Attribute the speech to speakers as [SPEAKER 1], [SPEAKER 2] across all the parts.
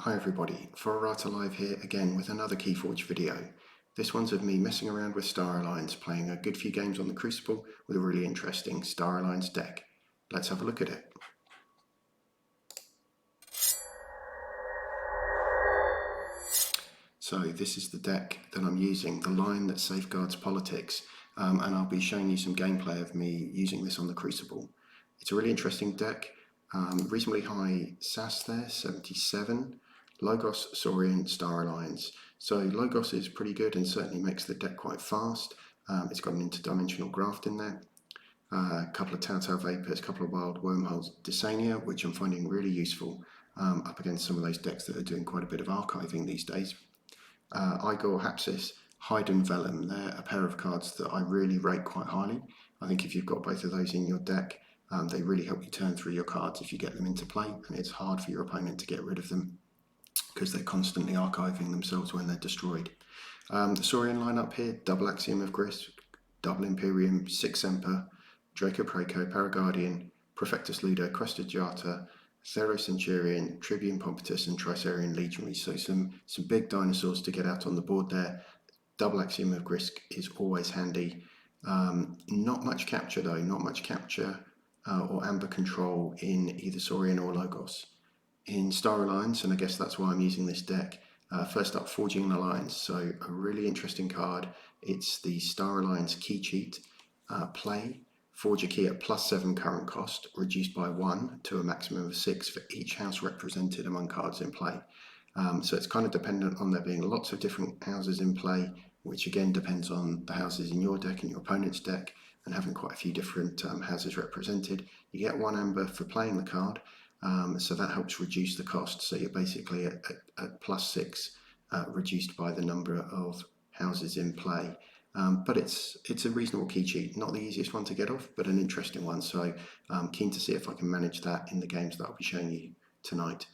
[SPEAKER 1] Hi everybody, Forerata Live here again with another Keyforge video. This one's of me messing around with Star Alliance, playing a good few games on the Crucible with a really interesting Star Alliance deck. Let's have a look at it. So this is the deck that I'm using, the line that safeguards politics, and I'll be showing you some gameplay of me using this on the Crucible. It's a really interesting deck, reasonably high SAS there, 77. Logos, Saurian, Star Alliance. So Logos is pretty good and certainly makes the deck quite fast. It's got an interdimensional graft in there. A couple of Telltale Vapors, a couple of Wild Wormholes, Dysania, which I'm finding really useful up against some of those decks that are doing quite a bit of archiving these days. Igor, Hapsis, Hidden Vellum, they're a pair of cards that I really rate quite highly. I think if you've got both of those in your deck, they really help you turn through your cards if you get them into play, and it's hard for your opponent to get rid of them because they're constantly archiving themselves when they're destroyed. The Saurian lineup here, double Axiom of Gris, double Imperium, 6 Emperor, Draco Praeco, Paraguardian, Profectus Ludo, Crested Jata, Thero Centurion, Tribune Pompitus, and Trisarian Legionary. So some big dinosaurs to get out on the board there. Double Axiom of Gris is always handy. Not much capture though, not much capture or amber control in either Saurian or Logos. In Star Alliance, and I guess that's why I'm using this deck, first up, Forging an Alliance. So a really interesting card. It's the Star Alliance key cheat. Play, forge a key at +7 current cost, reduced by 1 to a maximum of 6 for each house represented among cards in play. So it's kind of dependent on there being lots of different houses in play, which again depends on the houses in your deck and your opponent's deck, and having quite a few different houses represented. You get 1 amber for playing the card. So that helps reduce the cost. So you're basically at +6, reduced by the number of houses in play. But it's a reasonable key cheat, not the easiest one to get off, but an interesting one. So I'm keen to see if I can manage that in the games that I'll be showing you tonight.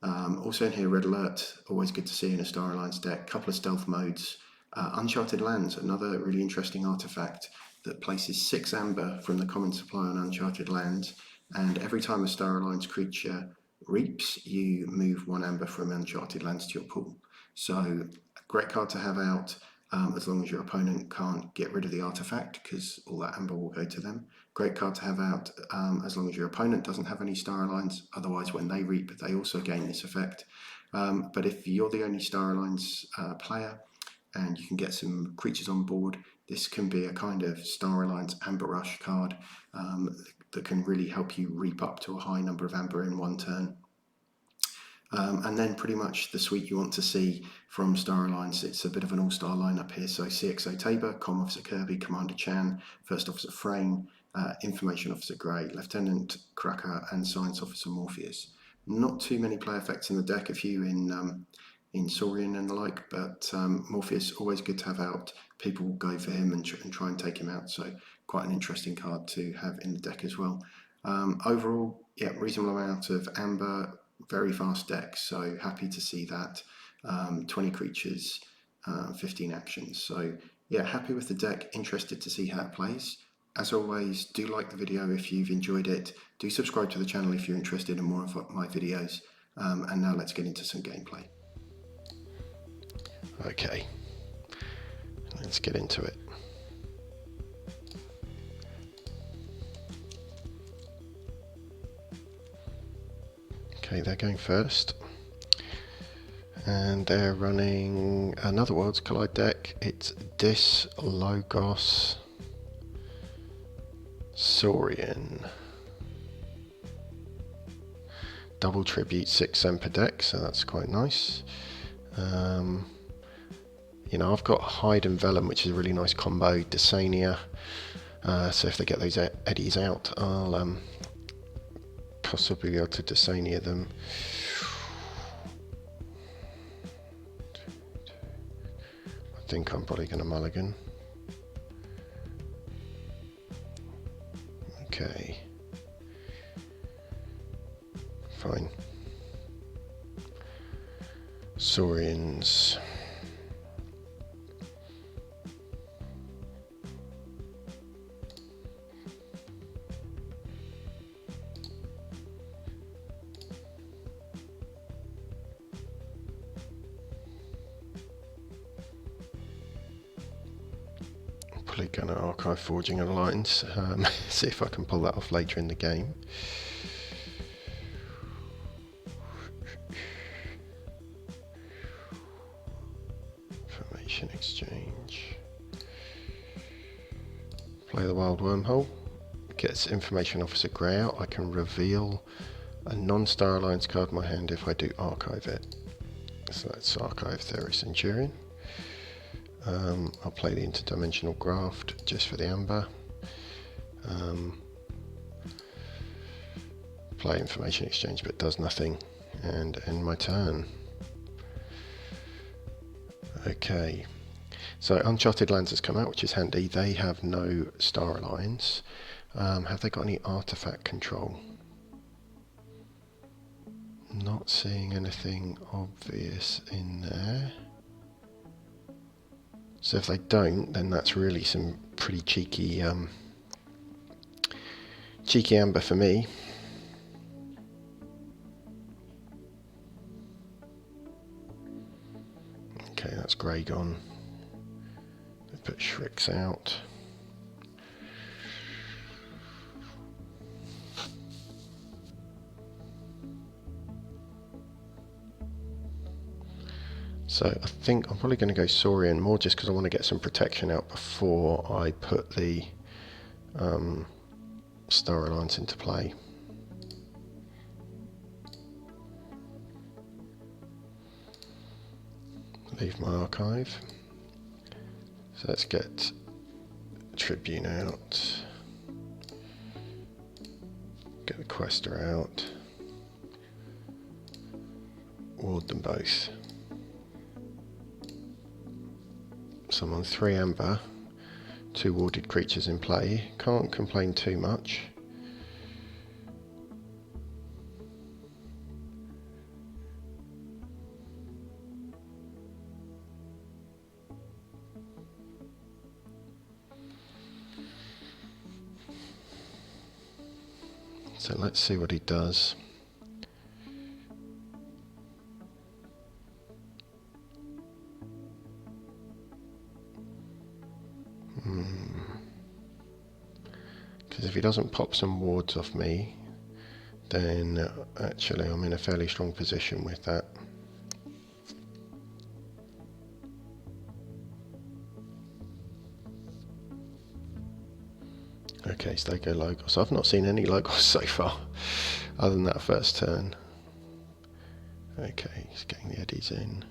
[SPEAKER 1] Also in here, Red Alert, always good to see in a Star Alliance deck. Couple of stealth modes. Uncharted Lands, another really interesting artifact that places 6 amber from the common supply on Uncharted Lands. And every time a Star Alliance creature reaps, you move 1 amber from Uncharted Lands to your pool. So a great card to have out as long as your opponent can't get rid of the artifact, because all that amber will go to them. Great card to have out as long as your opponent doesn't have any Star Alliance. Otherwise, when they reap, they also gain this effect. But if you're the only Star Alliance player and you can get some creatures on board, this can be a kind of Star Alliance Amber Rush card that can really help you reap up to a high number of amber in 1 turn. And then pretty much the suite you want to see from Star Alliance, it's a bit of an all-star lineup here. So CXO Tabor, Com Officer Kirby, Commander Chan, First Officer Frame, Information Officer Grey, Lieutenant Cracker, and Science Officer Morpheus. Not too many play effects in the deck, a few in Saurian and the like, but Morpheus, always good to have out. People will go for him and try and take him out, so quite an interesting card to have in the deck as well. Overall, yeah, reasonable amount of amber, very fast deck, so happy to see that. 20 creatures, 15 actions, so yeah, happy with the deck, interested to see how it plays. As always, do like the video if you've enjoyed it, do subscribe to the channel if you're interested in more of my videos, and now let's get into some gameplay. Okay, let's get into it. Okay, they're going first. And they're running another Worlds Collide deck. It's Dis, Logos, Saurian. Double Tribute 6 Emperor deck, so that's quite nice. You know, I've got Hidden Vellum, which is a really nice combo, Dysania. So if they get those eddies out, I'll possibly be able to Dysania them. I think I'm probably going to mulligan. Okay. Fine. Saurians.
[SPEAKER 2] probably going to archive Forging an Alliance, see if I can pull that off later in the game. Information exchange. Play the Wild Wormhole. Gets Information Officer Grey out. I can reveal a non-Star Alliance card in my hand if I do archive it. So let's archive Theris Centurion. I'll play the Interdimensional Graft just for the Amber. Play Information Exchange, but does nothing, and end my turn. Okay, so Uncharted Lands has come out, which is handy. They have no Star Alliance. Have they got any artifact control? Not seeing anything obvious in there. So if they don't, then that's really some pretty cheeky amber for me. Okay, that's grey gone. They've put Shrix out. So I think I'm probably going to go Saurian more just because I want to get some protection out before I put the Star Alliance into play. Leave my archive. So let's get Tribune out. Get the Quester out. Ward them both. So I'm on 3 amber, 2 warded creatures in play. Can't complain too much. So let's see what he does. Because if he doesn't pop some wards off me, then actually I'm in a fairly strong position with that. Okay, so they go Logos. I've not seen any Logos so far, other than that first turn. Okay, he's getting the eddies in.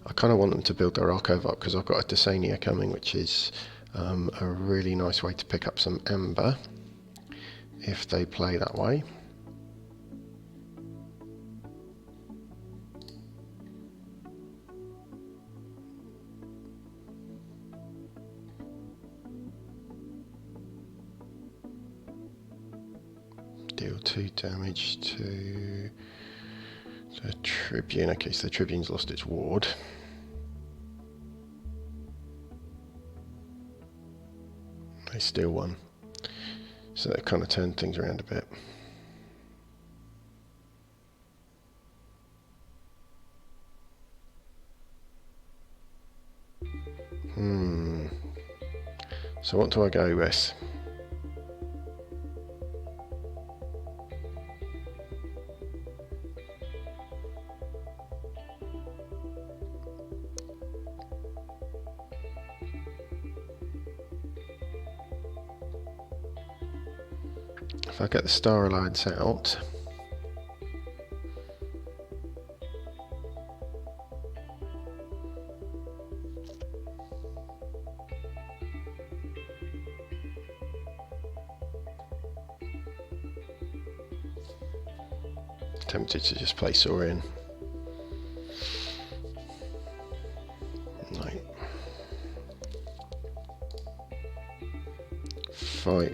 [SPEAKER 2] I kind of want them to build their archive up because I've got a Dysania coming, which is a really nice way to pick up some amber if they play that way. Deal 2 damage to the Tribune. Okay, so the Tribune's lost its ward. They steal 1. So they've kind of turned things around a bit. So what do I go with? If I get the Star Alliance out, tempted to just play Saurian. No. Fight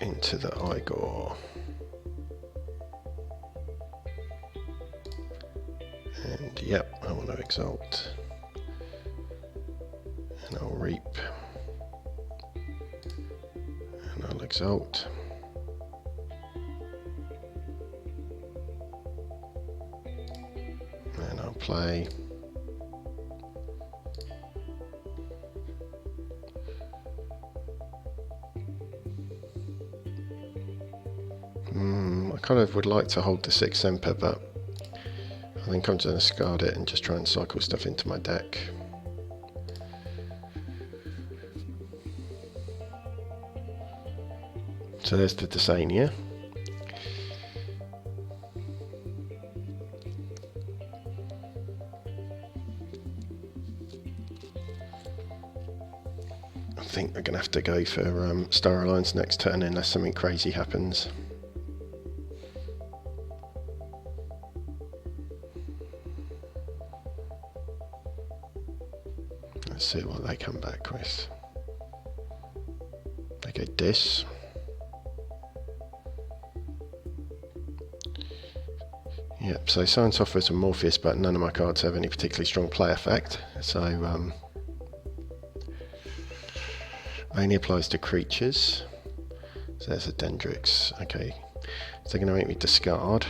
[SPEAKER 2] into the Igor. And yep, I want to exalt. And I'll reap. And I'll exalt. And I'll play. I kind of would like to hold the 6 Emperor, but I think I'm just going to discard it and just try and cycle stuff into my deck. So there's the Dysania. I think we're going to have to go for Star Alliance next turn unless something crazy happens. Let's see what they come back with. They go Dis. Yep, so Science offers a Morpheus, but none of my cards have any particularly strong play effect, so only applies to creatures. So there's a Dendrix. Okay, so they're going to make me discard.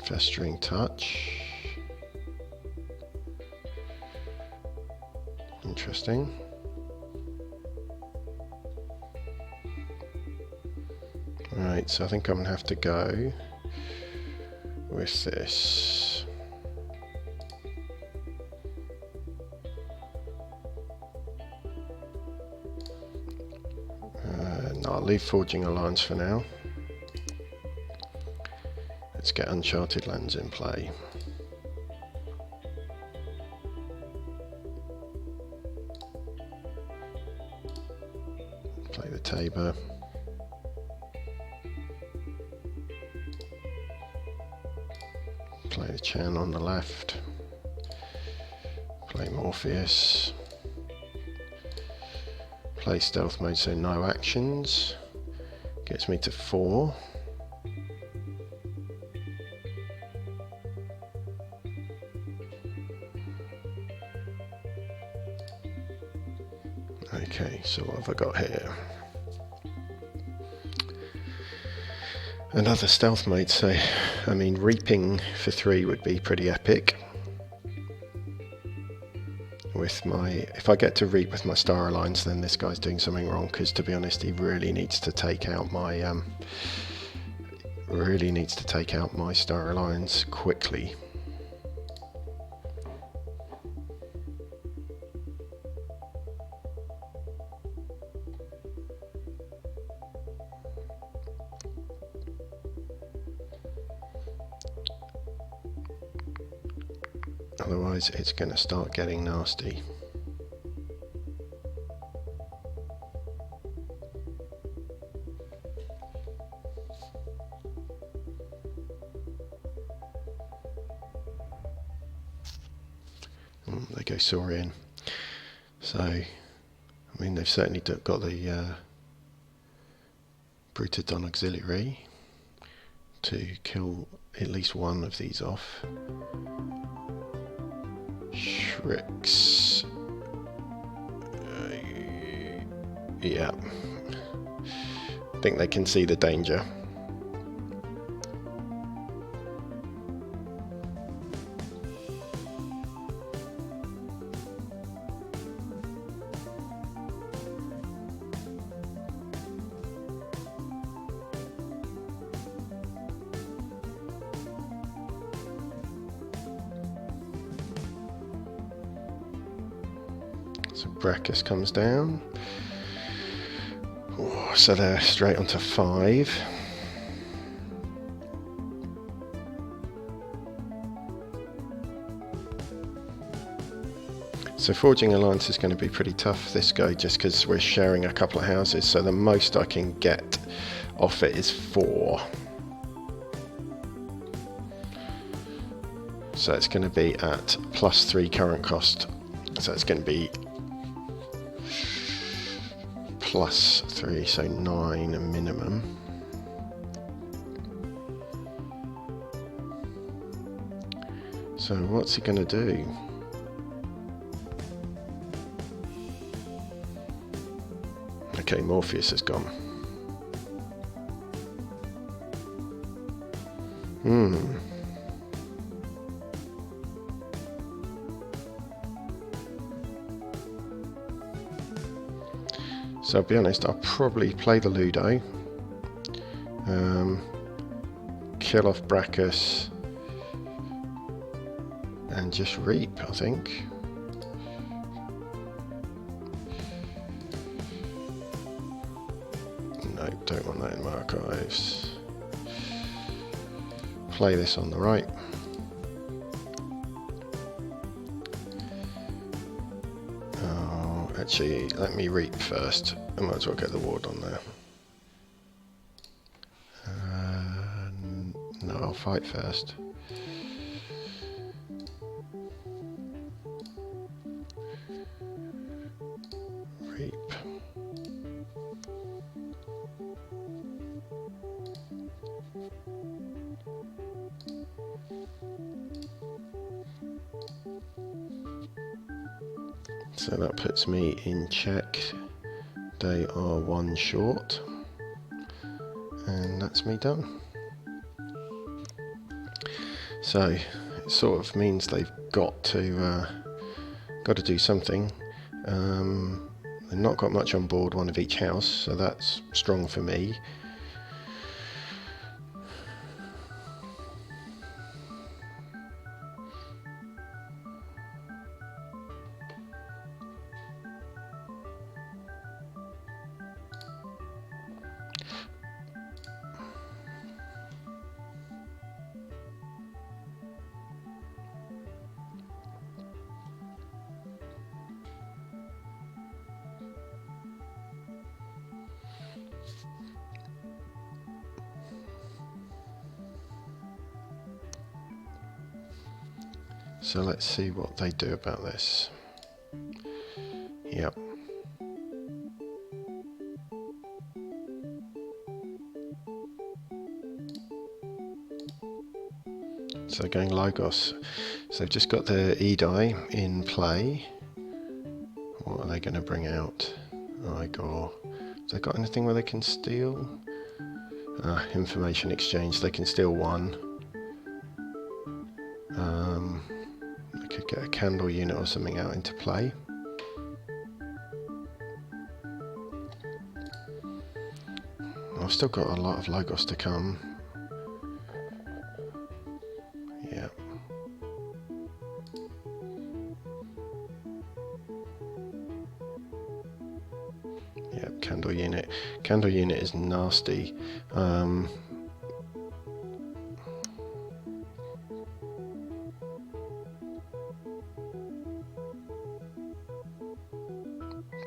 [SPEAKER 2] Festering Touch. Interesting. Right, so I think I'm going to have to go with this. No, I'll leave Forging Alliance for now. Let's get Uncharted Lands in play. Play the Tabor. Play the Chan on the left. Play Morpheus. Play Stealth Mode, so no actions. Gets me to 4. Okay, so what have I got here? Another Stealth Mode, so I mean Reaping for 3 would be pretty epic. With my, if I get to Reap with my Star Alliance, then this guy's doing something wrong, because to be honest he really needs to take out my Star Alliance quickly. Otherwise it's going to start getting nasty. They go Saurian. So, I mean, they've certainly got the Brutodon Auxiliary to kill at least one of these off. Shrix. Yeah. I think they can see the danger. So Brachus comes down. Oh, so they're straight onto 5. So Forging Alliance is going to be pretty tough this go, just because we're sharing a couple of houses, so the most I can get off it is 4. So it's going to be at +3 current cost, so it's going to be +3, so 9 a minimum. So what's he going to do? Okay, Morpheus is gone. So I'll be honest, I'll probably play the Ludo, kill off Brachus, and just reap, I think. No, don't want that in my archives. Play this on the right. Oh, actually, let me reap first. I might as well get the ward on there. No, I'll fight first. Reap. So that puts me in check. They are one short, and that's me done. So it sort of means they've got to do something. They've not got much on board, one of each house, so that's strong for me. So let's see what they do about this. Yep. So going Logos. So they've just got the E-die in play. What are they going to bring out? Igor. Have they got anything where they can steal? Information exchange. They can steal one. They could get a candle unit or something out into play. I've still got a lot of Logos to come. Yeah. Yep, candle unit. Candle unit is nasty.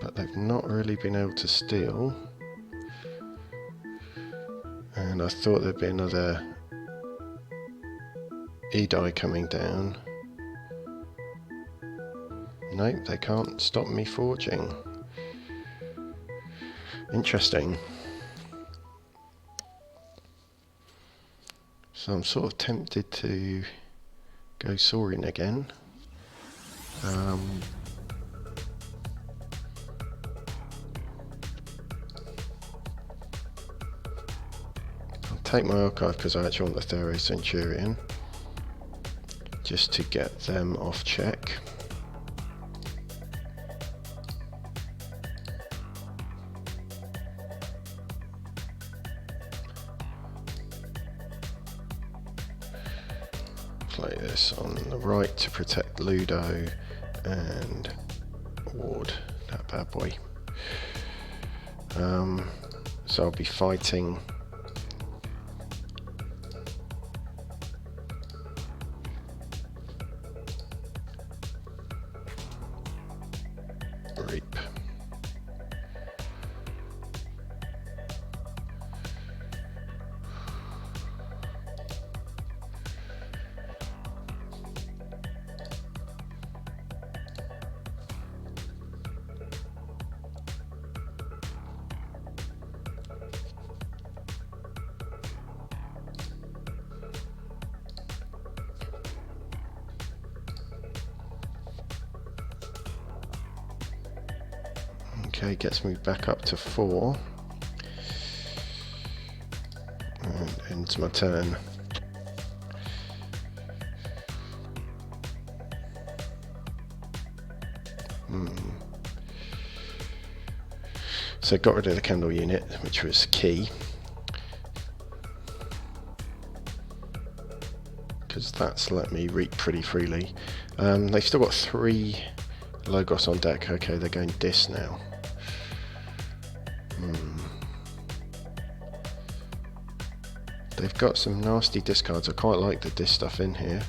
[SPEAKER 2] But they've not really been able to steal. And I thought there'd be another E-die coming down. Nope, they can't stop me forging. Interesting. So I'm sort of tempted to go Saurian again. I'll take my archive because I actually want the Thero Centurion, just to get them off check. Play this on the right to protect Ludo and ward that bad boy. So I'll be fighting Reap. Okay, gets me back up to 4. And ends my turn. So got rid of the candle unit, which was key, because that's let me reap pretty freely. They've still got 3 Logos on deck. Okay, they're going dis now. They've got some nasty discards. I quite like the dis stuff in here.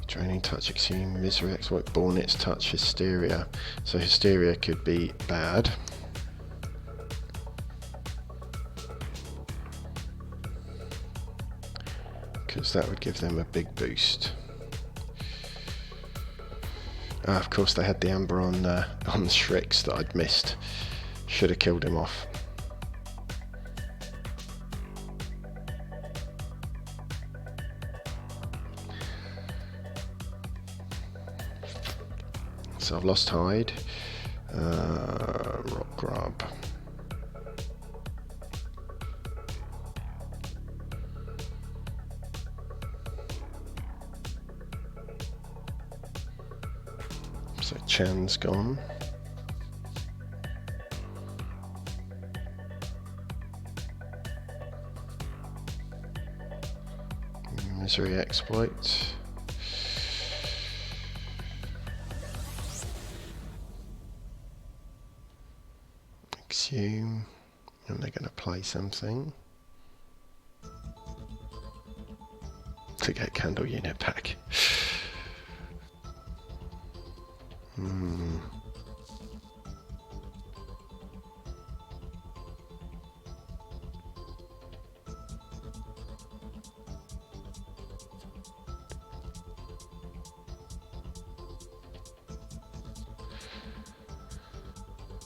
[SPEAKER 2] Draining Touch, Exhume, Misery, Exploit, Bornet's Touch, Hysteria. So Hysteria could be bad. Because that would give them a big boost. Of course they had the Amber on the Shrix that I'd missed. Should have killed him off. So I've lost Hide. Rock Grub. So Chan's gone. Misery Exploit. Exhume. And they're going to play something to get Candle Unit back.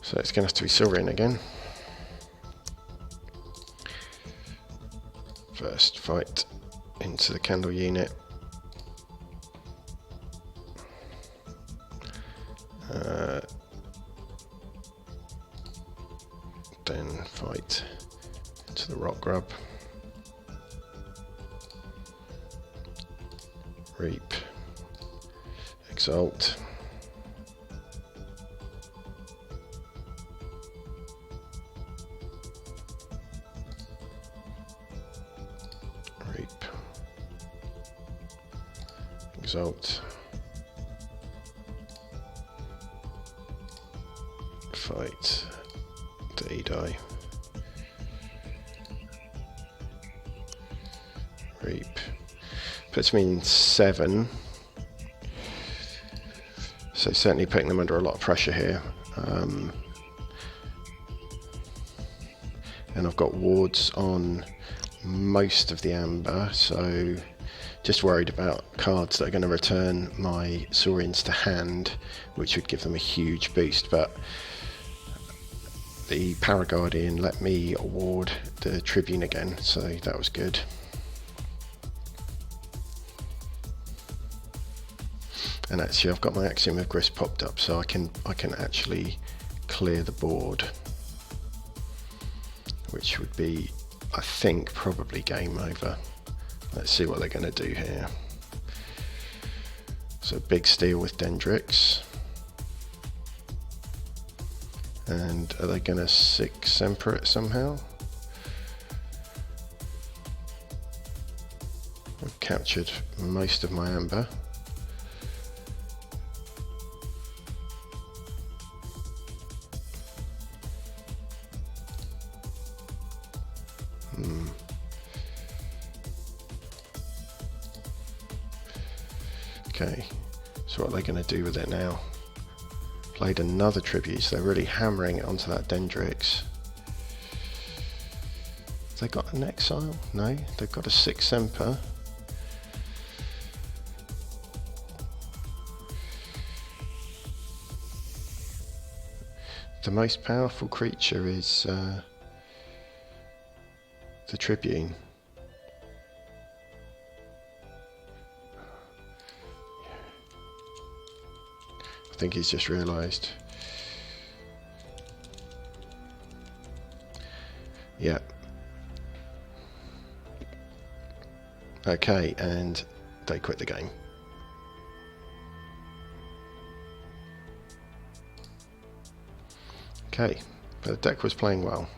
[SPEAKER 2] So it's going to have to be Silrian again. First fight into the Candle Unit. Then fight into the Rock Grub. Reap. Exalt. Reap. Exalt. Fight. Die. Reap. Puts me in 7. So certainly putting them under a lot of pressure here. And I've got wards on most of the Amber, so just worried about cards that are going to return my Saurians to hand, which would give them a huge boost, but the Paraguardian let me award the Tribune again, so that was good. And actually I've got my Axiom of Grist popped up, so I can actually clear the board, which would be, I think, probably game over. Let's see what they're going to do here. So big steal with Dendrix. And are they going to 6 Emperor it somehow? I've captured most of my Amber. Okay, so what are they going to do with it now? Played another tribute, so they're really hammering it onto that Dendrix. Have they got an exile? No, they've got a 6 Emperor. The most powerful creature is the Tribune. I think he's just realised. Yeah. Okay, and they quit the game. Okay, but the deck was playing well.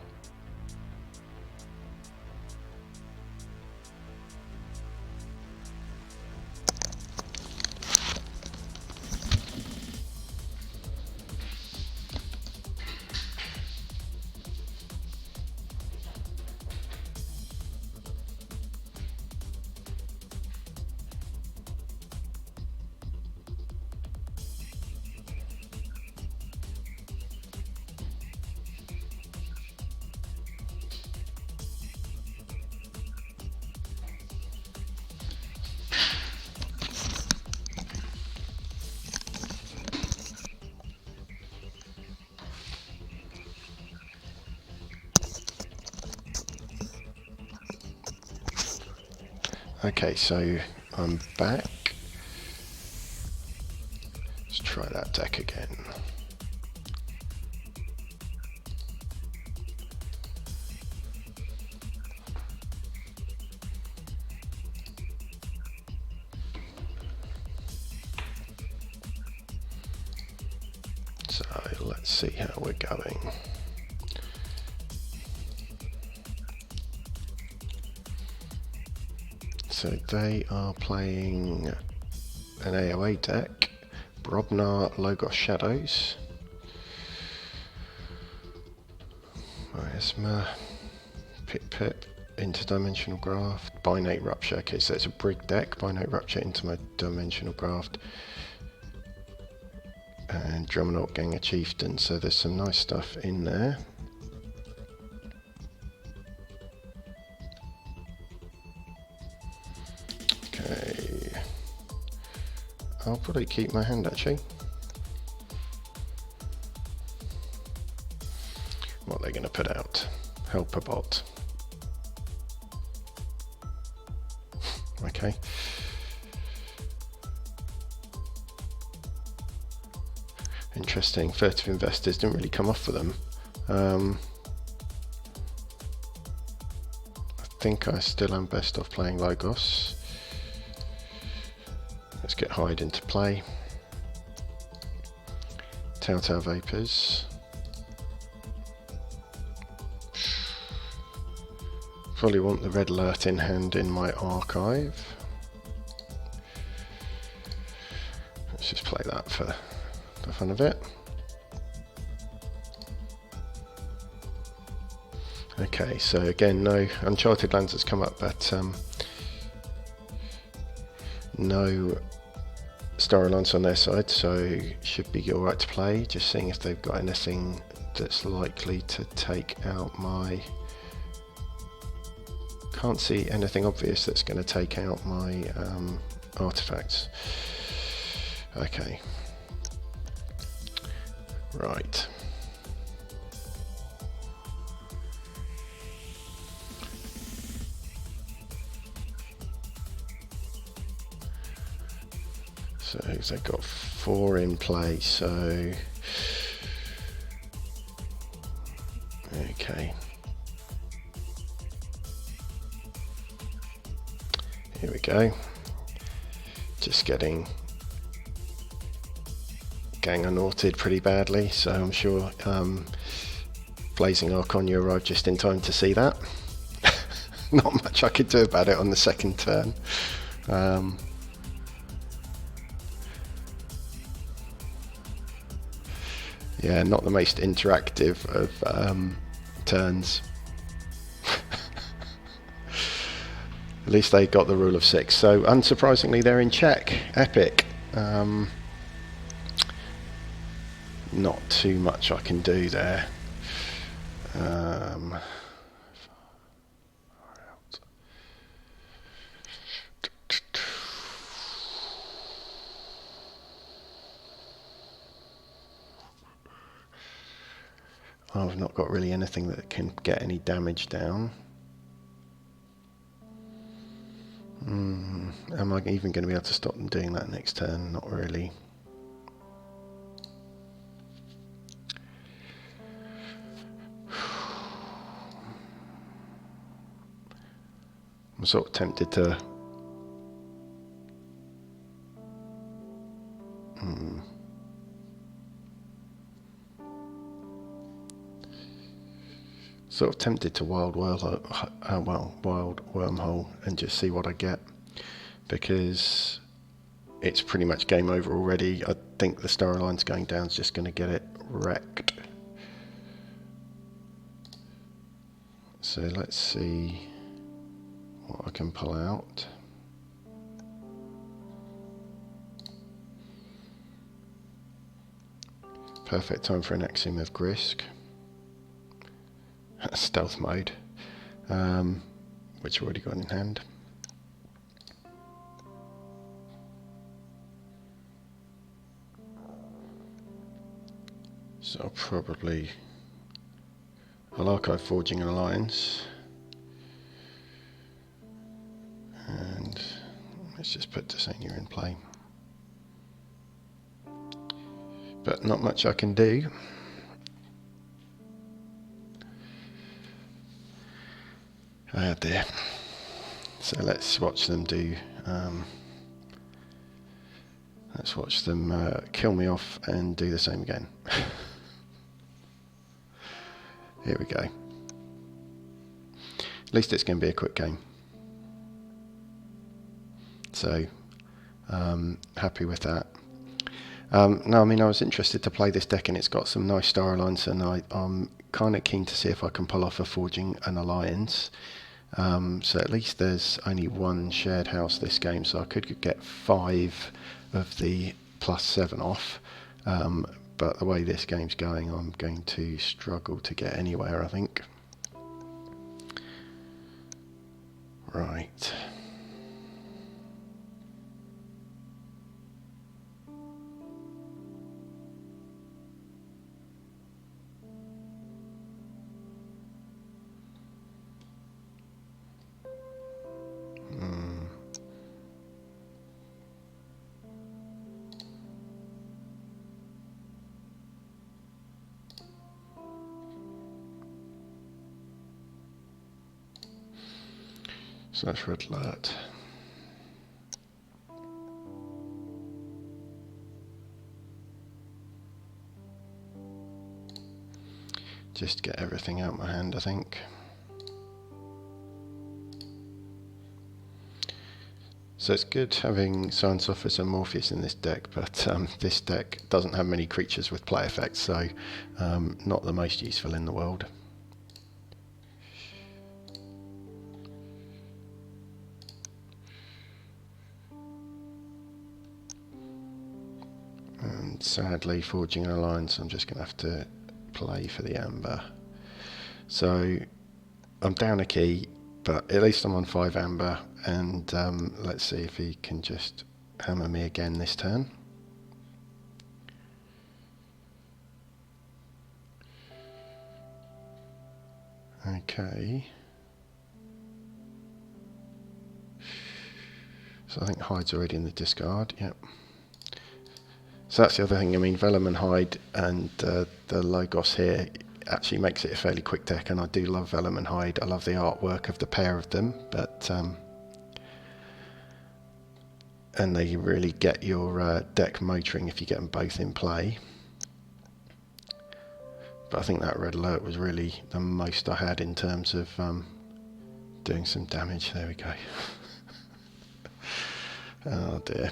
[SPEAKER 2] Okay, so I'm back. Let's try that deck again. So let's see how we're going. So they are playing an AOA deck, Brobnar Logos Shadows, Miasma, Pip Pip, Interdimensional Graft, Binate Rupture. Okay, so it's a Brig deck, Binate Rupture, Interdimensional Graft, and Drummernaught Gang of Chieftains. So there's some nice stuff in there. Okay, I'll probably keep my hand actually. What are they going to put out? Helper Bot. Okay. Interesting. Furtive Investors didn't really come off for them. I think I still am best off playing Logos. Let's get Hyde into play. Telltale Vapors. Probably want the red alert in hand in my archive. Let's just play that for the fun of it. Okay, so again, no Uncharted Lands has come up, but no Star Alliance on their side, so should be alright to play. Just seeing if they've got anything that's likely to take out my... Can't see anything obvious that's going to take out my artifacts. Okay. Right. So they've got 4 in play, so... Okay. Here we go. Just getting gang unorted pretty badly, so I'm sure Blazing Archon, you arrived just in time to see that. Not much I could do about it on the second turn. Yeah, not the most interactive of turns. At least they got the rule of 6. So unsurprisingly, they're in check. Epic. Not too much I can do there. I've not got really anything that can get any damage down. Am I even going to be able to stop them doing that next turn? Not really. I'm sort of tempted to... Sort of tempted to wild wormhole and just see what I get, because it's pretty much game over already. I think the star alliance going down is just going to get it wrecked. So let's see what I can pull out. Perfect time for an Axiom of Grisk. Stealth mode, which I've already got in hand. So I'll archive Forging an Alliance, and let's just put Desania in play. But not much I can do. Oh dear. So let's watch them do. Let's watch them kill me off and do the same again. Here we go. At least it's going to be a quick game. So, happy with that. No, I mean, I was interested to play this deck, and it's got some nice star alliance, and I'm kind of keen to see if I can pull off a Forging an Alliance. So at least there's only one shared house this game, so I could get 5 of the +7 off. But the way this game's going, I'm going to struggle to get anywhere, I think. Right. So that's red alert. Just get everything out of my hand, I think. So it's good having Science Officer and Morpheus in this deck, but this deck doesn't have many creatures with play effects, so not the most useful in the world. And sadly, Forging an Alliance, I'm just going to have to play for the amber. So I'm down a key, but at least I'm on 5 amber, and let's see if he can just hammer me again this turn. Okay. So I think Hyde's already in the discard, yep. So that's the other thing, I mean, Vellum and Hyde and the Logos here actually makes it a fairly quick deck, and I do love Vellum and Hyde. I love the artwork of the pair of them, but and they really get your deck motoring if you get them both in play. But I think that red alert was really the most I had in terms of doing some damage. There we go. Oh dear.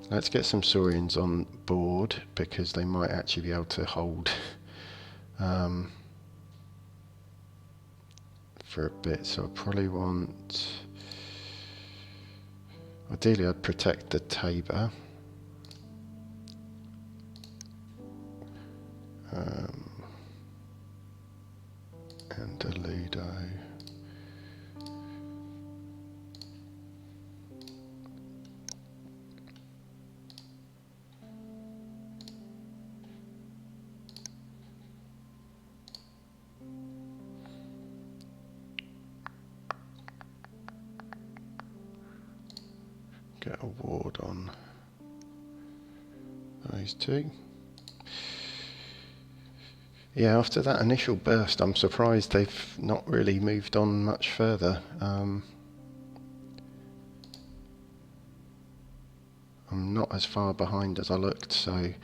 [SPEAKER 2] Let's get some Saurians on board, because they might actually be able to hold for a bit. So I probably want, ideally I'd protect the Tabor. And a Ludo. Get a ward on those two. Yeah, after that initial burst, I'm surprised they've not really moved on much further. I'm not as far behind as I looked, so it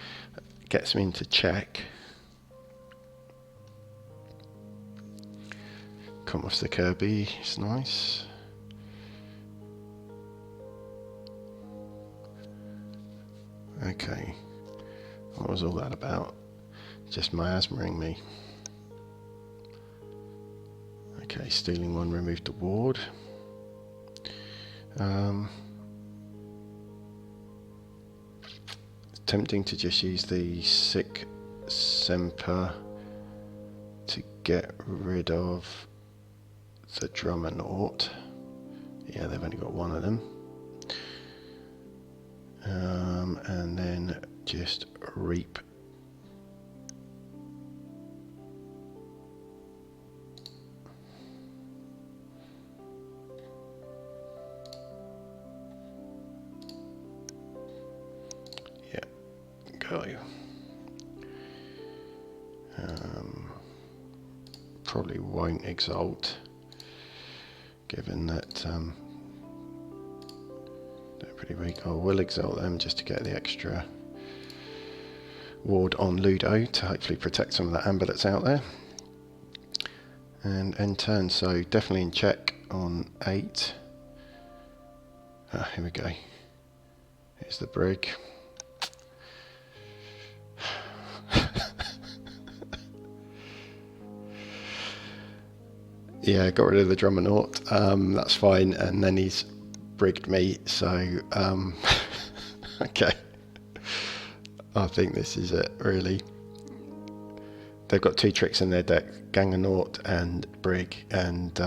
[SPEAKER 2] gets me into check. Come off the Kirby, it's nice. Okay, what was all that about? Just miasmaing me. Okay, stealing one, removed the ward. Tempting to just use the sick Semper to get rid of the Drummernaut. Yeah, they've only got one of them. And then just reap. Yeah, go. Probably won't exalt, given that they're pretty weak. I will exalt them just to get the extra ward on Ludo to hopefully protect some of that amber that's out there. And end turn, so definitely in check on 8. Here we go. Here's the brig. Yeah, got rid of the Drummernaut. That's fine, and then he's brigged me, so okay. I think this is it, really. They've got 2 tricks in their deck, Gangernaut and Brig, and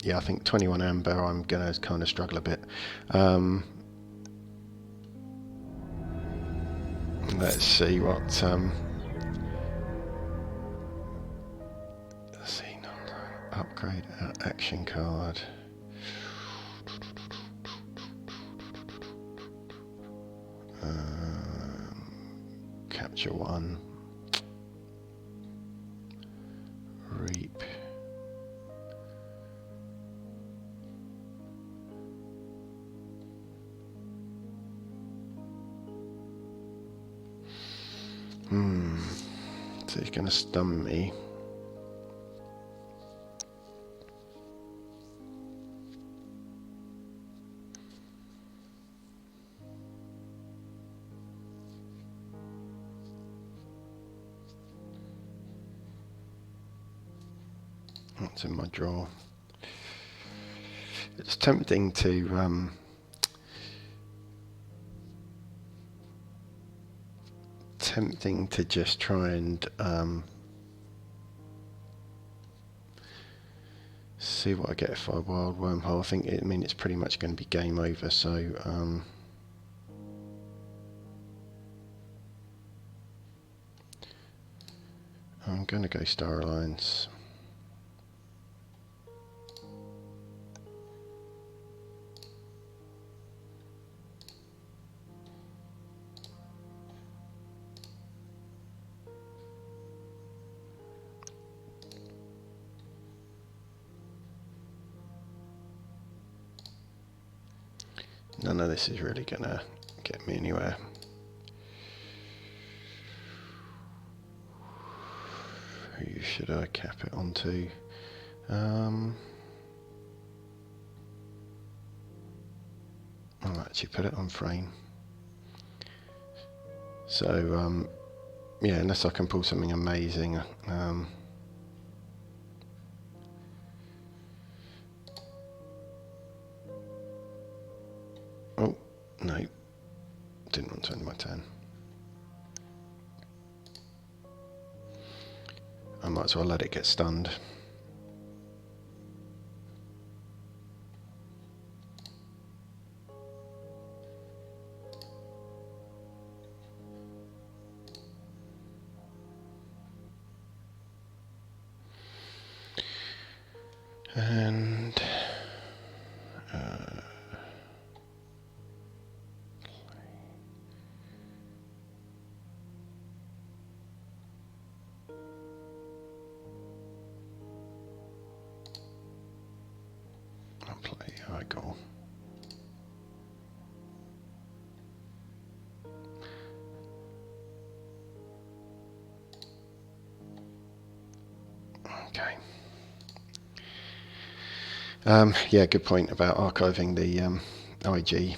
[SPEAKER 2] yeah, I think 21 Amber I'm going to kind of struggle a bit. Let's see what... let's see, upgrade our action card. Capture 1. Reap. So he's going to stun me. That's in my drawer. It's tempting to just try and see what I get if I wild wormhole. I mean it's pretty much going to be game over, so I'm going to go Star Alliance. None of this is really going to get me anywhere. Who should I cap it onto? I'll actually put it on frame. So, yeah, unless I can pull something amazing. Oh, no. Didn't want to end my turn. I might as well let it get stunned. And I'll play Igor. Yeah, good point about archiving the IG,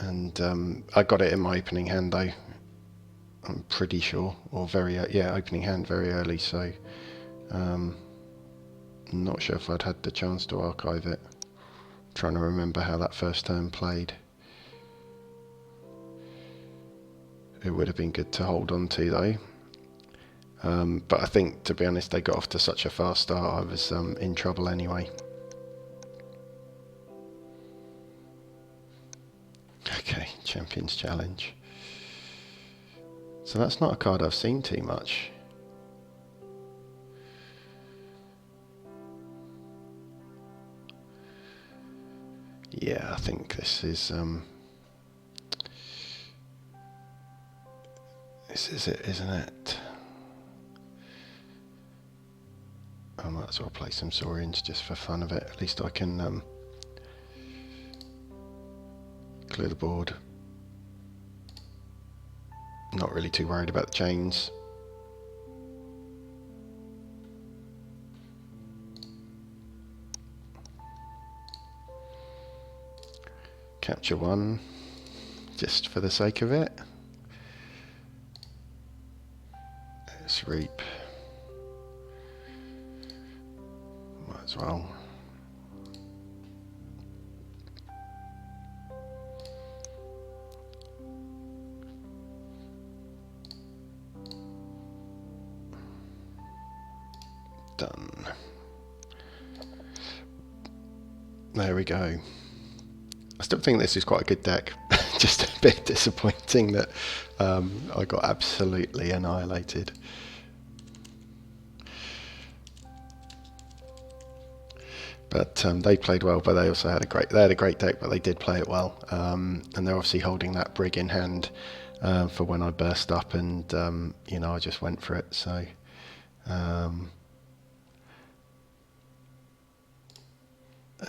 [SPEAKER 2] and I got it in my opening hand though. I'm pretty sure, or opening hand very early. So I'm not sure if I'd had the chance to archive it. I'm trying to remember how that first turn played. It would have been good to hold on to though. But I think, to be honest, they got off to such a fast start, I was in trouble anyway. Okay, Champions Challenge. So that's not a card I've seen too much. Yeah, I think this is it, isn't it? I might as well play some Saurians just for fun of it. At least I can clear the board. Not really too worried about the chains. Capture one, just for the sake of it. Let's reap. Might as well. Done. There we go. I still think this is quite a good deck. Just a bit disappointing that I got absolutely annihilated. But they played well, but they also had a great deck, but they did play it well. And they're obviously holding that brig in hand for when I burst up, and you know, I just went for it. So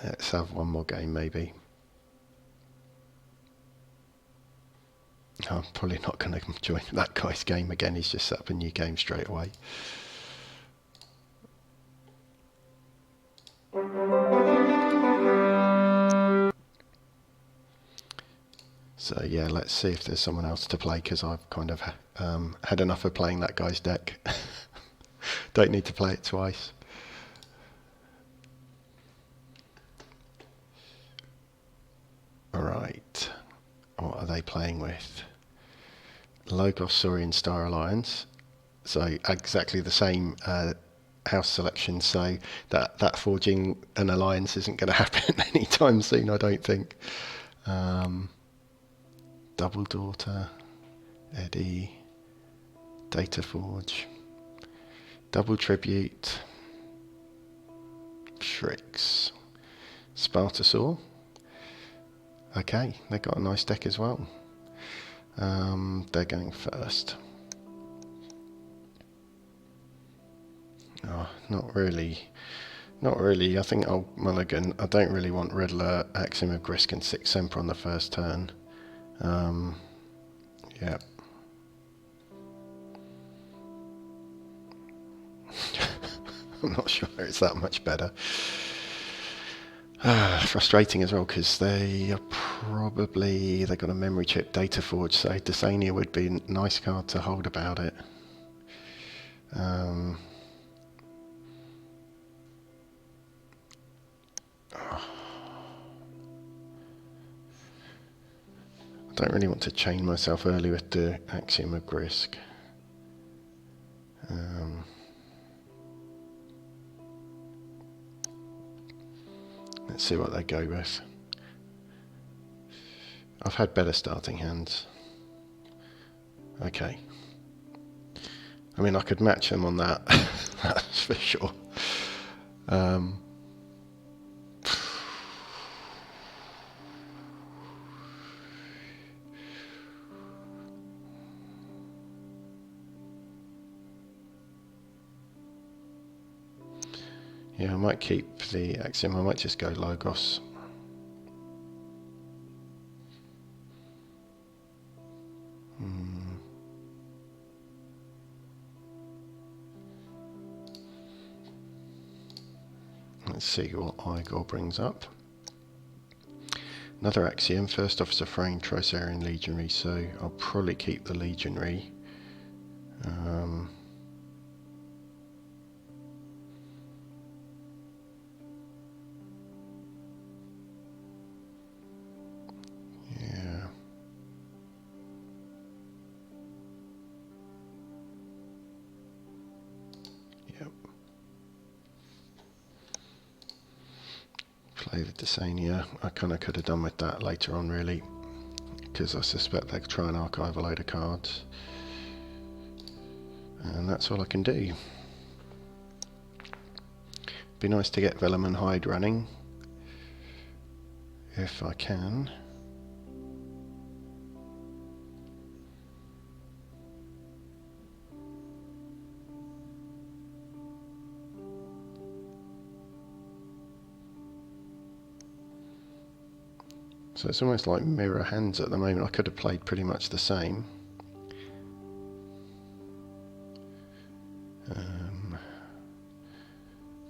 [SPEAKER 2] let's have one more game maybe. I'm probably not going to join that guy's game again. He's just set up a new game straight away. So yeah, let's see if there's someone else to play, because I've kind of had enough of playing that guy's deck. Don't need to play it twice. Alright, what are they playing with? Logos Saurian Star Alliance. So exactly the same house selection, so that forging an alliance isn't going to happen anytime soon, I don't think. Double Daughter, Eddie, Data Forge, Double Tribute, Shrix, Spartosaur. Okay, they got a nice deck as well. They're going first. Oh, not really. Not really. I think I'll mulligan. I don't really want Red Alert, Axiom of Grisk, and Six Semper on the first turn. Yeah. I'm not sure it's that much better. Frustrating as well, because they got a memory chip Data Forge, so Desania would be a nice card to hold about it. I don't really want to chain myself early with the Axiom of Grisk. Let's see what they go with. I've had better starting hands. Okay. I mean, I could match them on that, that's for sure. Yeah, I might keep the Axiom. I might just go Logos. Let's see what Igor brings up. Another axiom, first officer frame, Trisarian legionary, so I'll probably keep the legionary. Yeah. Yep. Flavoured Desania. I kind of could have done with that later on, really, because I suspect they'll try and archive a load of cards. And that's all I can do. Be nice to get Vellum and Hyde running, if I can. So it's almost like mirror hands at the moment. I could have played pretty much the same.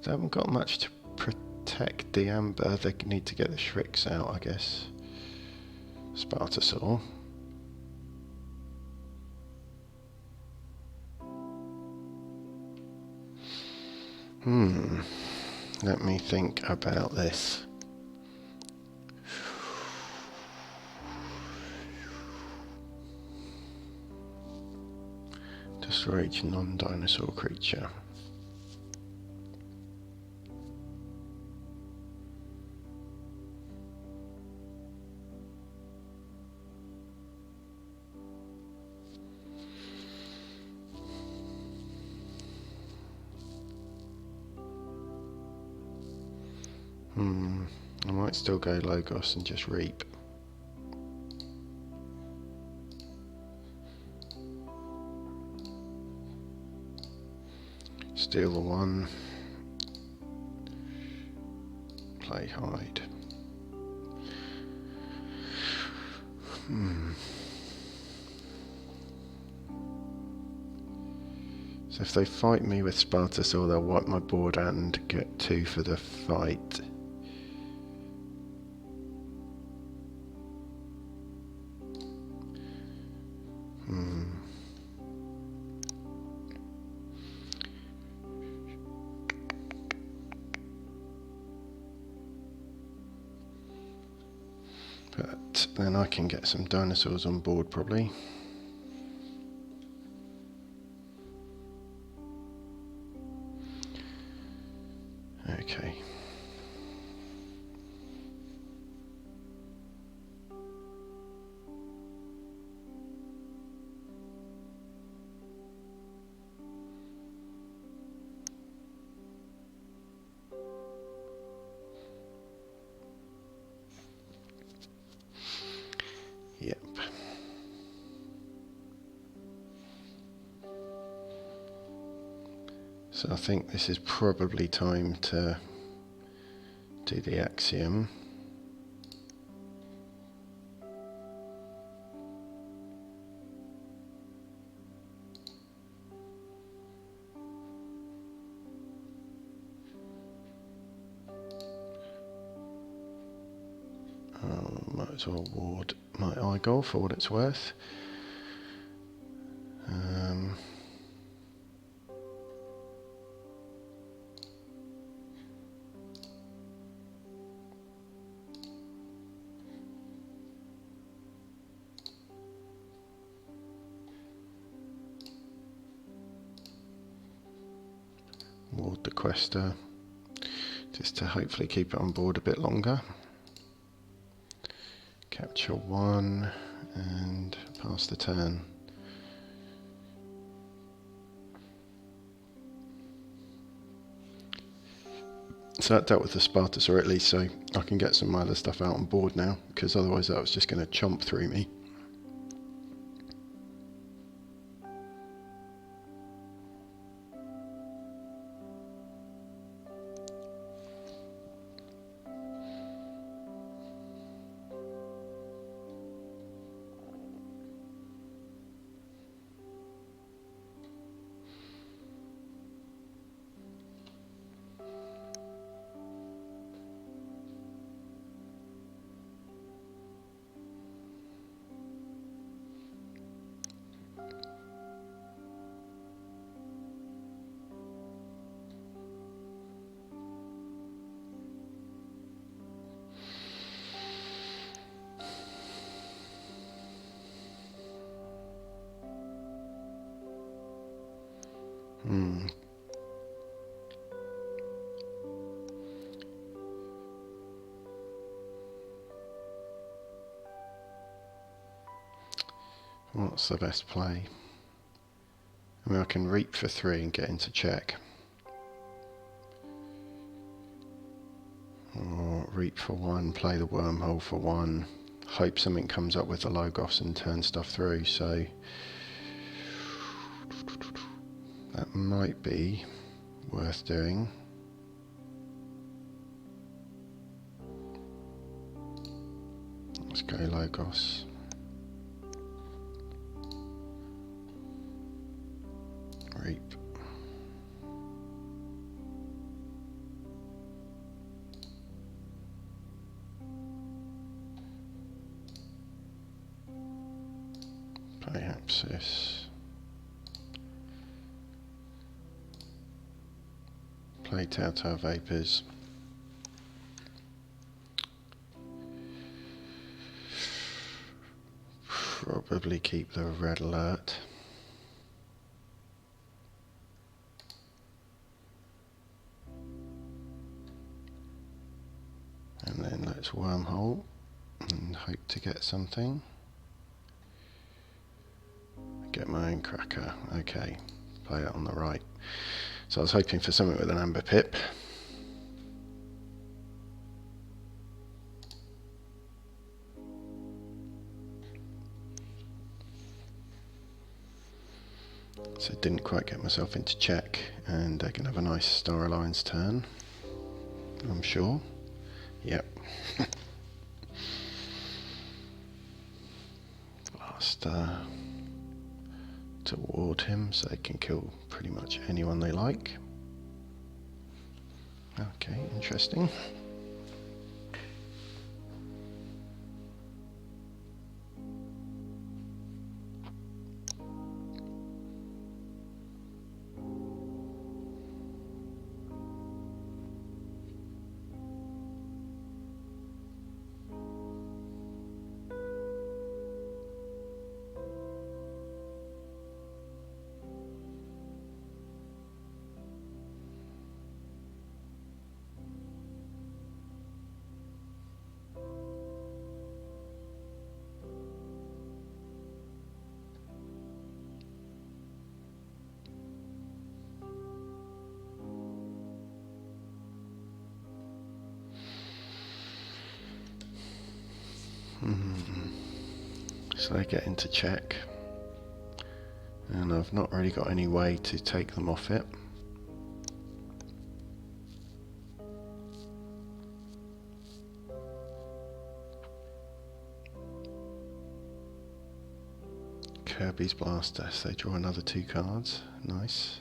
[SPEAKER 2] They haven't got much to protect the amber. They need to get the Shricks out, I guess. Spartosaur. Let me think about this. Destroy each non-dinosaur creature. I might still go Logos and just reap. Steal the one. Play Hyde. So if they fight me with Spartosaur, they'll wipe my board and get 2 for the fight. But then I can get some dinosaurs on board probably. Okay. Yep. So I think this is probably time to do the axiom. Might as well ward my Igor for what it's worth. Ward the Quester, just to hopefully keep it on board a bit longer. Capture 1 and pass the turn. So that dealt with the Spartosaur at least, so I can get some other stuff out on board now, because otherwise that was just going to chomp through me. Hmm. What's the best play? I mean, I can reap for 3 and get into check. Or reap for 1, play the wormhole for 1, hope something comes up with the Logos and turn stuff through. So that might be worth doing. Let's go Logos. Reap. Play Apsis. Play Telltale Vapors. Probably keep the red alert. And then let's wormhole and hope to get something. Get my own cracker. Okay, play it on the right. So I was hoping for something with an amber pip. So didn't quite get myself into check, and I can have a nice Star Alliance turn, I'm sure. Yep. Blast toward him so they can kill pretty much anyone they like. Okay, interesting. So they get into check, and I've not really got any way to take them off it. Kirby's Blaster, so they draw another 2 cards. Nice.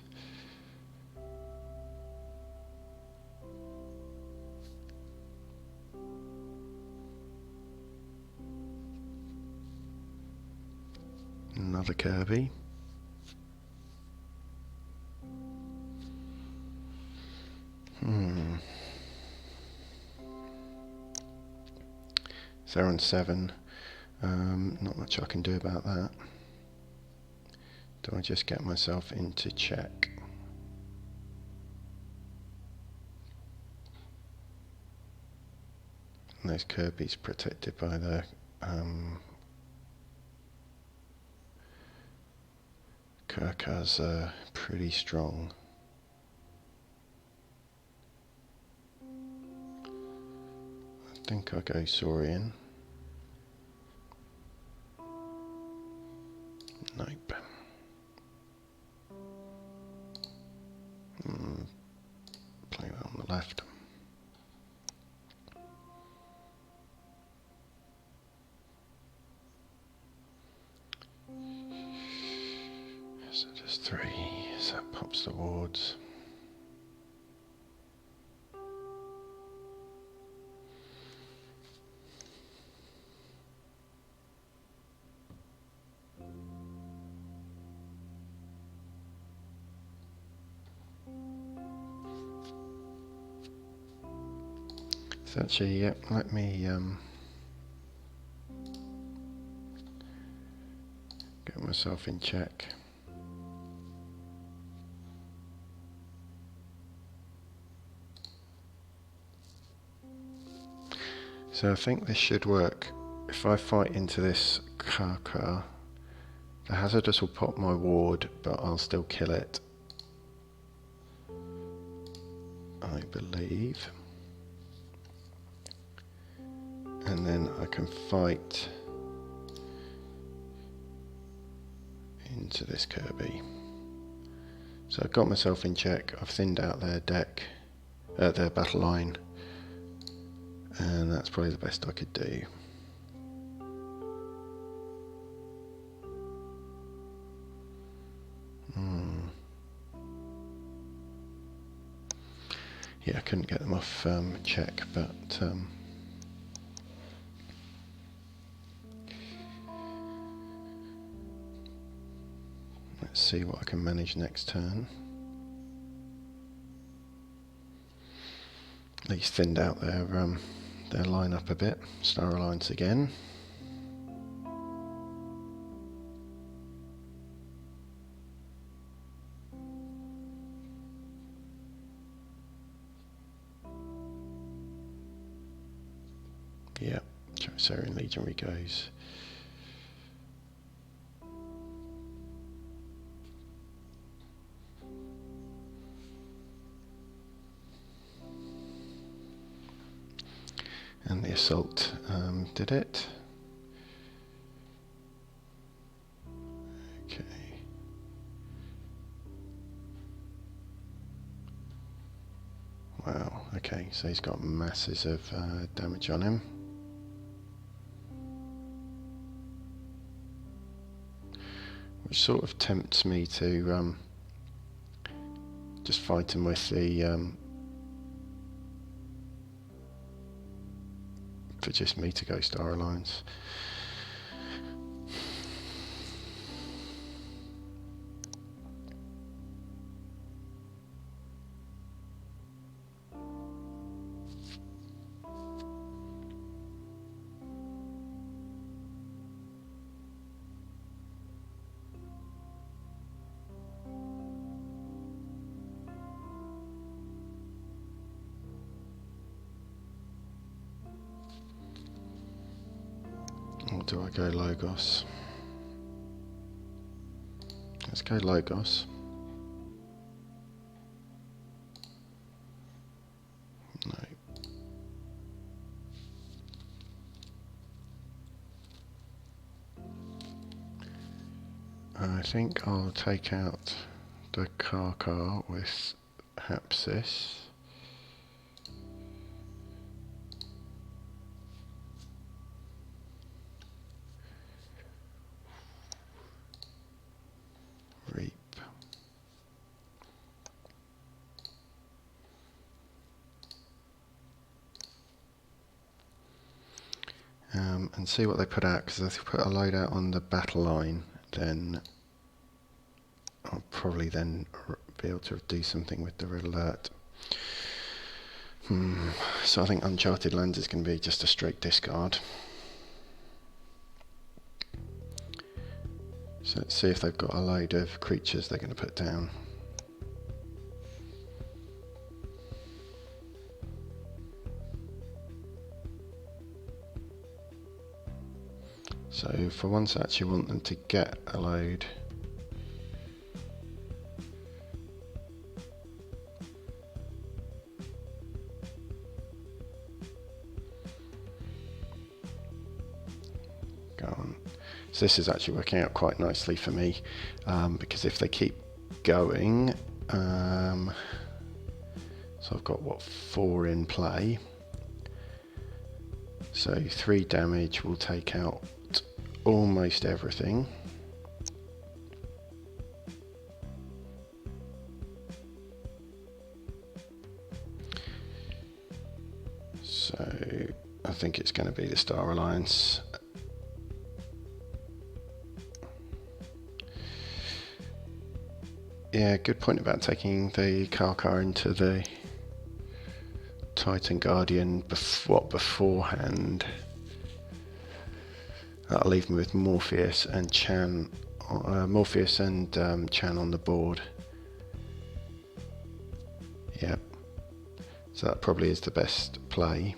[SPEAKER 2] Another Kirby. So they're on 7. Not much I can do about that. Do I just get myself into check? And those Kirby's protected by the Kirkas are pretty strong. I think I'll go Saurian. Nope. Play that on the left. So just 3, so that pops the wards. So actually, yep, let me get myself in check. So I think this should work. If I fight into this car, the hazardous will pop my ward, but I'll still kill it, I believe. And then I can fight into this Kirby. So I've got myself in check. I've thinned out their deck, their battle line, and that's probably the best I could do. Yeah, I couldn't get them off check, but let's see what I can manage next turn. At least thinned out their lineup a bit. Star Alliance again. Yeah, Saurian Legionary goes. And the assault did it. Okay. Wow, okay, so he's got masses of damage on him. Which sort of tempts me to just fight him with the for just me to go Star Alliance. Or do I go Logos? Let's go Logos. No. I think I'll take out the car with Hapsis. Reap. And see what they put out, because if they put a load out on the battle line, then I'll probably then be able to do something with the red alert. So I think Uncharted Lands is going to be just a straight discard. So let's see if they've got a load of creatures they're going to put down. So for once I actually want them to get a load. Go on. So this is actually working out quite nicely for me, because if they keep going, so I've got what, 4 in play. So 3 damage will take out almost everything. So I think it's going to be the Star Alliance. Yeah, good point about taking the car into the Titan Guardian beforehand. That'll leave me with Morpheus and Chan Chan on the board. Yep. So that probably is the best play.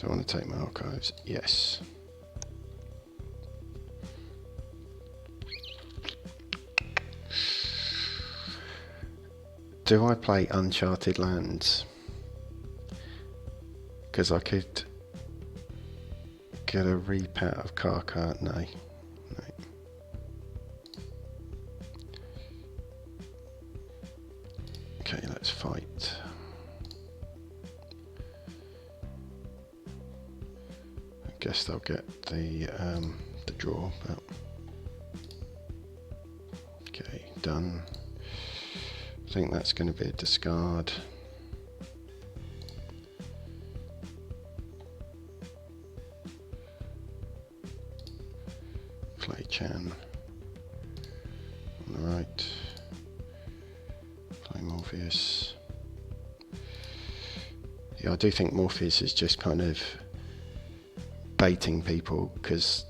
[SPEAKER 2] Do I want to take my archives? Yes. Do I play Uncharted Lands? Because I could get a reap out of Karkar. No. No. Okay, let's fight. I guess they'll get the draw, but okay, done. I think that's going to be a discard. Play Chan on the right. Play Morpheus. Yeah, I do think Morpheus is just kind of baiting people, because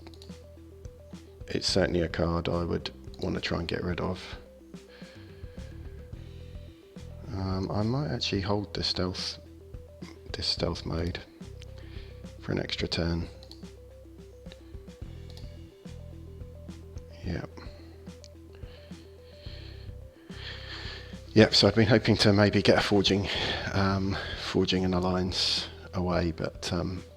[SPEAKER 2] it's certainly a card I would want to try and get rid of. I might actually hold this stealth mode for an extra turn. Yep. Yep, so I've been hoping to maybe get a forging an alliance away, but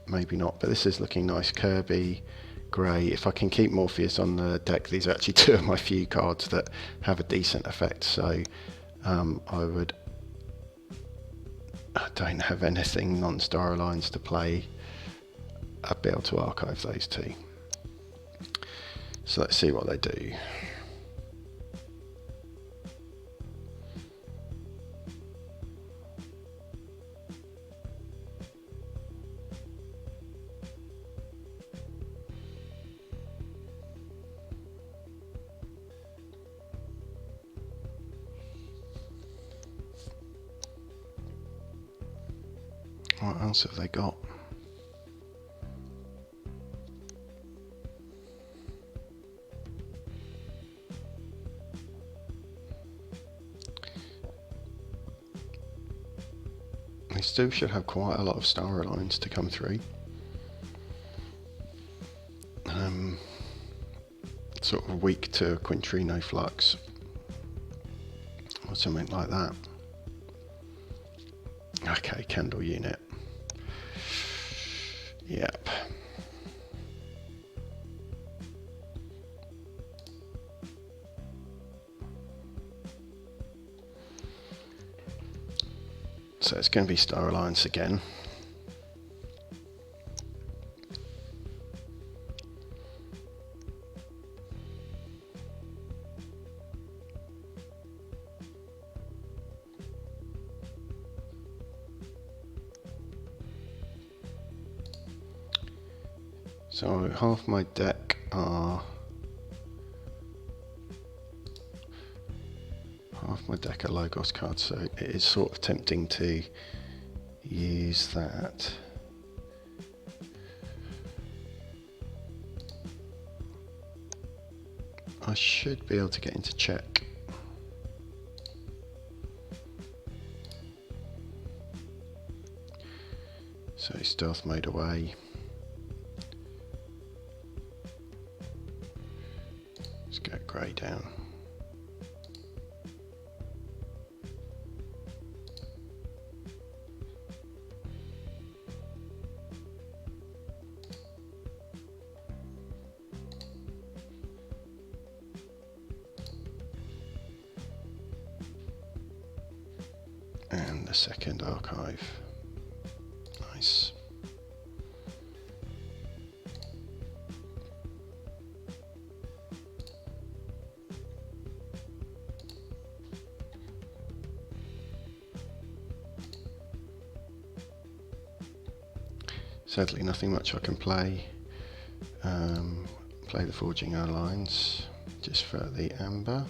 [SPEAKER 2] maybe not. But this is looking nice. Kirby, Grey. If I can keep Morpheus on the deck, these are actually two of my few cards that have a decent effect. So I don't have anything non-Star Alliance to play. I'd be able to archive those two. So let's see what they do. What else have they got? They still should have quite a lot of Star Alliance to come through. Sort of weak to Quintrino Flux or something like that. Okay, Candle Unit. Yep. So it's going to be Star Alliance again. So half my deck are Logos cards, so it is sort of tempting to use that. I should be able to get into check. So stealth mode away. Let's get Grey down. And the second archive. Nice. Sadly, nothing much I can play. Play the Forging Alliance just for the amber.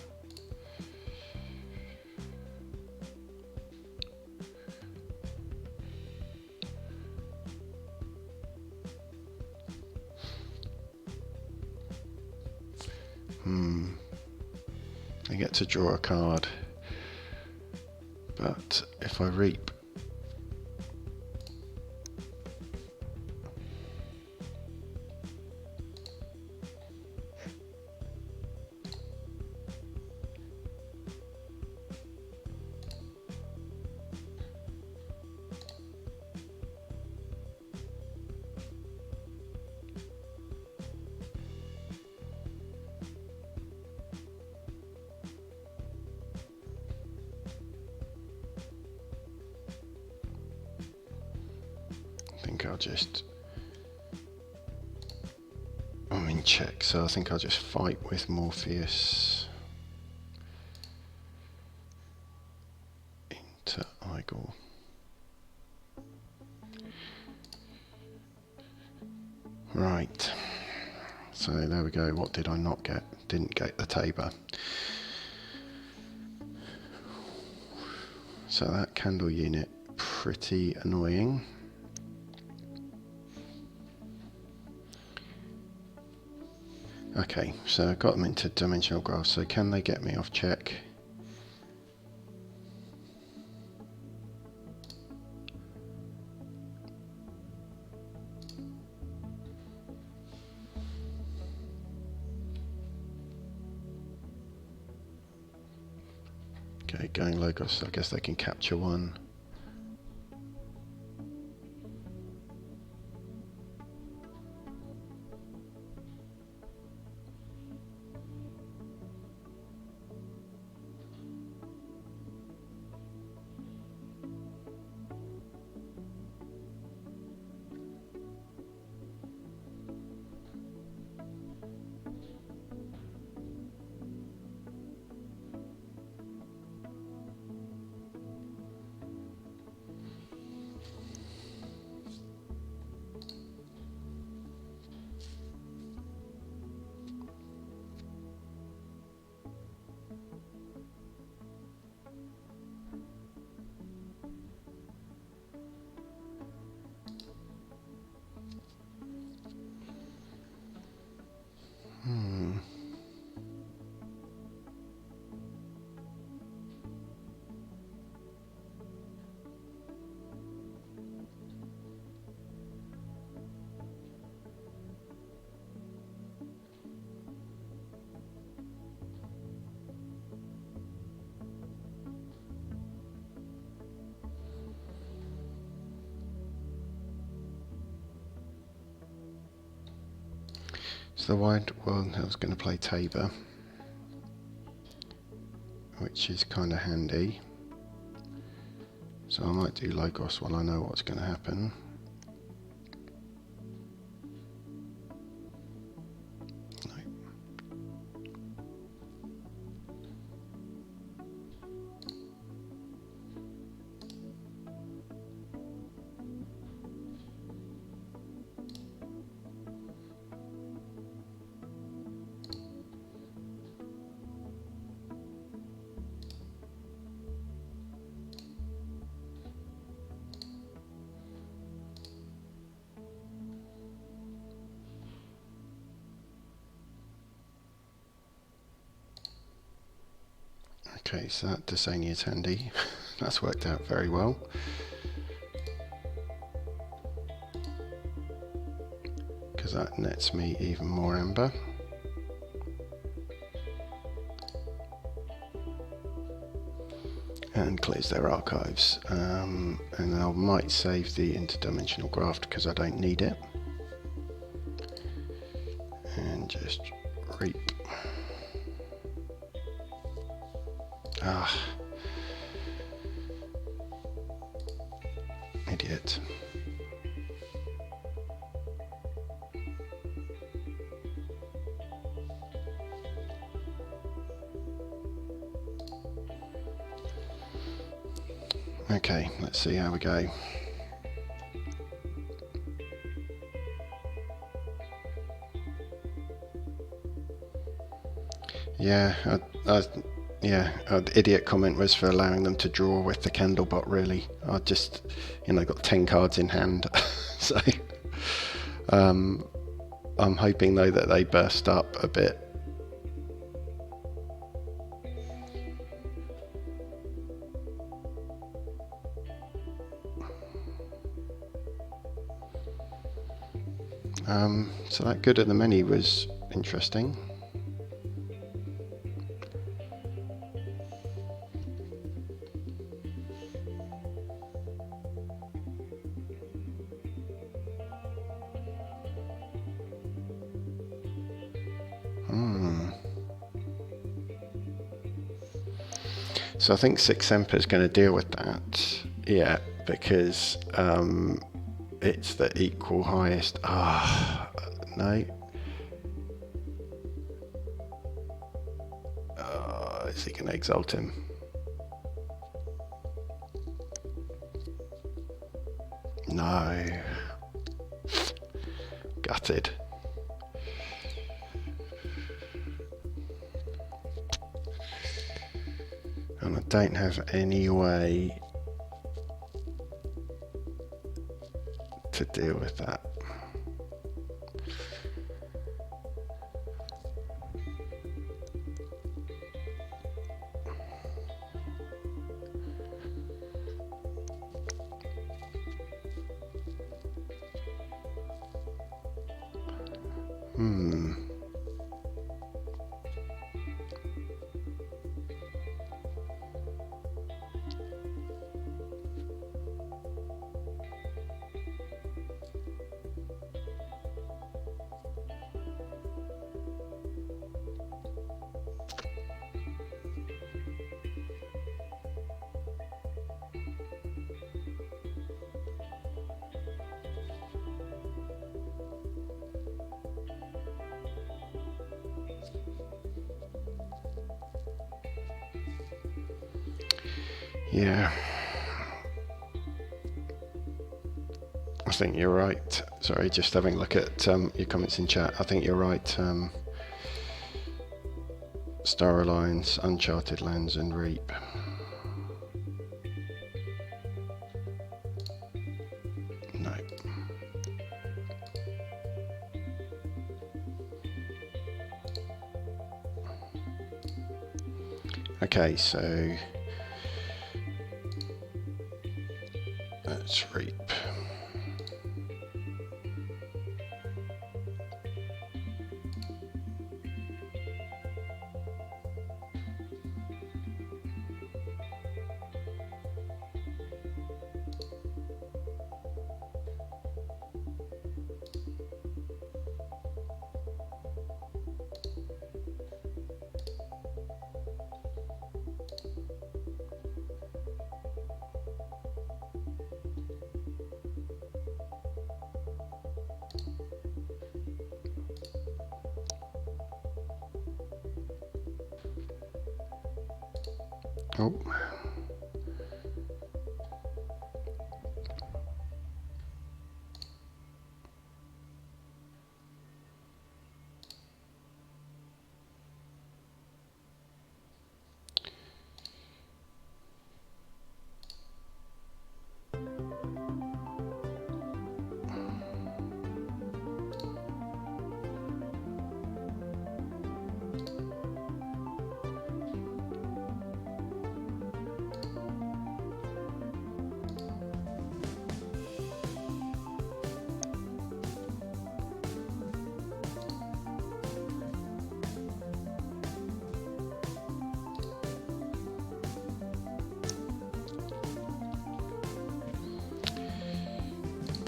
[SPEAKER 2] I get to draw a card, but if I reap, I'm in check, so I think I'll just fight with Morpheus into Igor. Right, so there we go. What did I not get? Didn't get the Tabor. So that candle unit, pretty annoying. Okay, so I got them into dimensional graph, so can they get me off check? Okay, going Logos, I guess they can capture one. So the wide one, I was going to play Tabor, which is kind of handy. So I might do Logos while I know what's going to happen. No. Okay, so that Desania is handy. That's worked out very well. Because that nets me even more amber. And clears their archives. And I might save the interdimensional graft because I don't need it. And just reap. Ah. Idiot. Okay, let's see how we go. Yeah, idiot comment was for allowing them to draw with the Candlebot, really. I just, got 10 cards in hand. So, I'm hoping, though, that they burst up a bit. So that good at the many was interesting. So I think Six Semper is going to deal with that, yeah, because it's the equal highest. Ah, no. Is he going to exalt him? No. Gutted. And I don't have any way to deal with that. Yeah, I think you're right. Sorry, just having a look at your comments in chat. I think you're right. Star Alliance, Uncharted Lands and Reap. No. Okay, so let's Reap. Oh.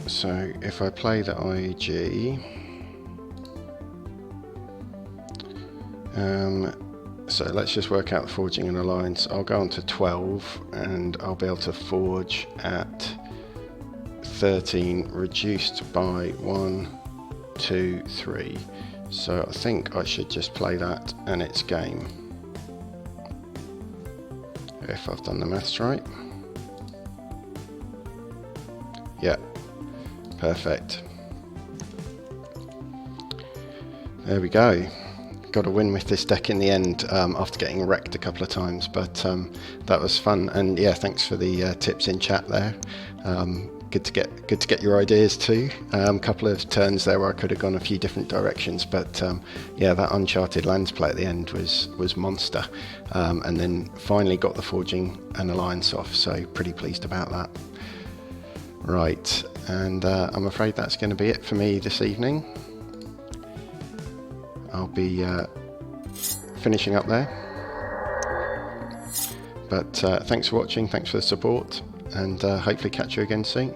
[SPEAKER 2] So if I play the IG, so let's just work out forging an alliance. I'll go on to 12 and I'll be able to forge at 13, reduced by 1, 2, 3. So I think I should just play that and it's game. If I've done the maths right. Yeah. Perfect. There we go. Got a win with this deck in the end after getting wrecked a couple of times, but that was fun. And yeah, thanks for the tips in chat there. Good to get your ideas too. A couple of turns there where I could have gone a few different directions, but yeah, that Uncharted Lands play at the end was monster. And then finally got the forging an alliance off, so pretty pleased about that. Right, and I'm afraid that's going to be it for me this evening. I'll be finishing up there. But thanks for watching, thanks for the support, and hopefully catch you again soon.